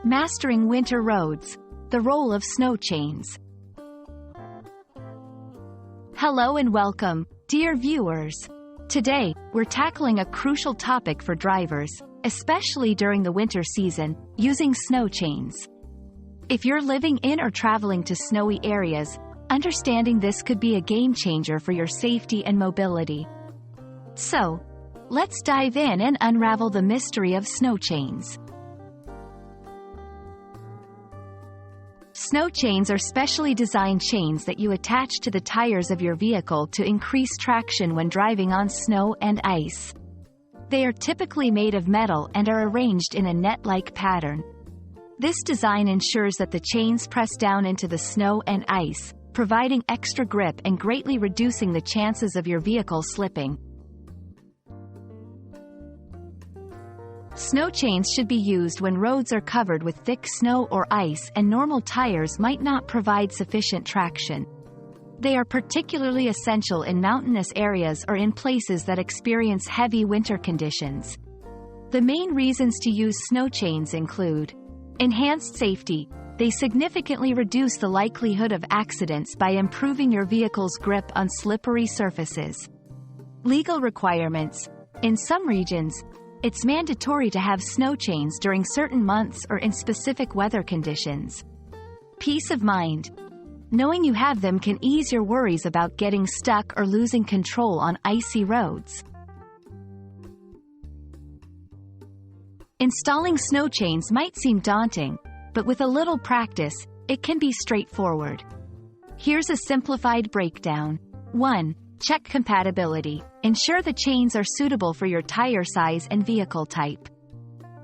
Mastering winter roads. The role of snow chains. Hello and welcome, dear viewers. Today, we're tackling a crucial topic for drivers, especially during the winter season, using snow chains. If you're living in or traveling to snowy areas, understanding this could be a game changer for your safety and mobility. So, let's dive in and unravel the mystery of snow chains. Snow chains are specially designed chains that you attach to the tires of your vehicle to increase traction when driving on snow and ice. They are typically made of metal and are arranged in a net-like pattern. This design ensures that the chains press down into the snow and ice, providing extra grip and greatly reducing the chances of your vehicle slipping. Snow chains should be used when roads are covered with thick snow or ice and normal tires might not provide sufficient traction. They are particularly essential in mountainous areas or in places that experience heavy winter conditions. The main reasons to use snow chains include: enhanced safety. They significantly reduce the likelihood of accidents by improving your vehicle's grip on slippery surfaces. Legal requirements. In some regions, it's mandatory to have snow chains during certain months or in specific weather conditions. Peace of mind. Knowing you have them can ease your worries about getting stuck or losing control on icy roads. Installing snow chains might seem daunting, but with a little practice, it can be straightforward. Here's a simplified breakdown. 1. Check compatibility. Ensure the chains are suitable for your tire size and vehicle type.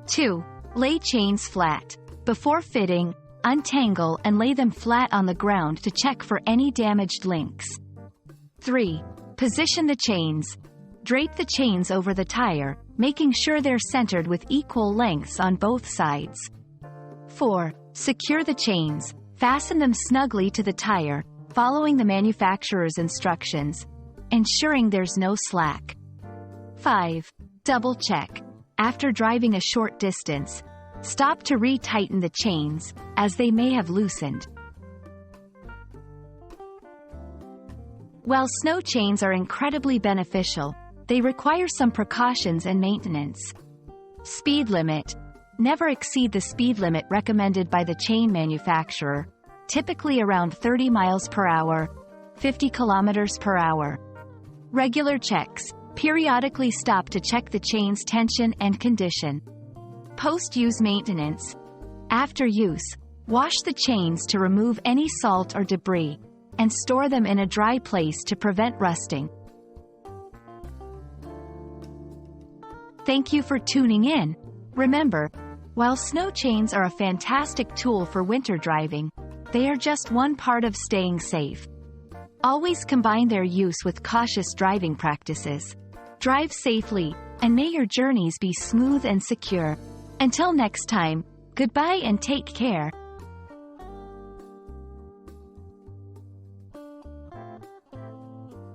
2. Lay chains flat. Before fitting, untangle and lay them flat on the ground to check for any damaged links. 3. Position the chains. Drape the chains over the tire, making sure they're centered with equal lengths on both sides. 4. Secure the chains. Fasten them snugly to the tire, following the manufacturer's instructions, ensuring there's no slack. 5. Double check. After driving a short distance, stop to re-tighten the chains, as they may have loosened. While snow chains are incredibly beneficial, they require some precautions and maintenance. Speed limit. Never exceed the speed limit recommended by the chain manufacturer, typically around 30 miles per hour, 50 kilometers per hour. Regular checks. Periodically stop to check the chain's tension and condition. Post-use maintenance. After use, wash the chains to remove any salt or debris, and store them in a dry place to prevent rusting. Thank you for tuning in. Remember, while snow chains are a fantastic tool for winter driving, they are just one part of staying safe. Always combine their use with cautious driving practices. Drive safely, and may your journeys be smooth and secure. Until next time, goodbye and take care.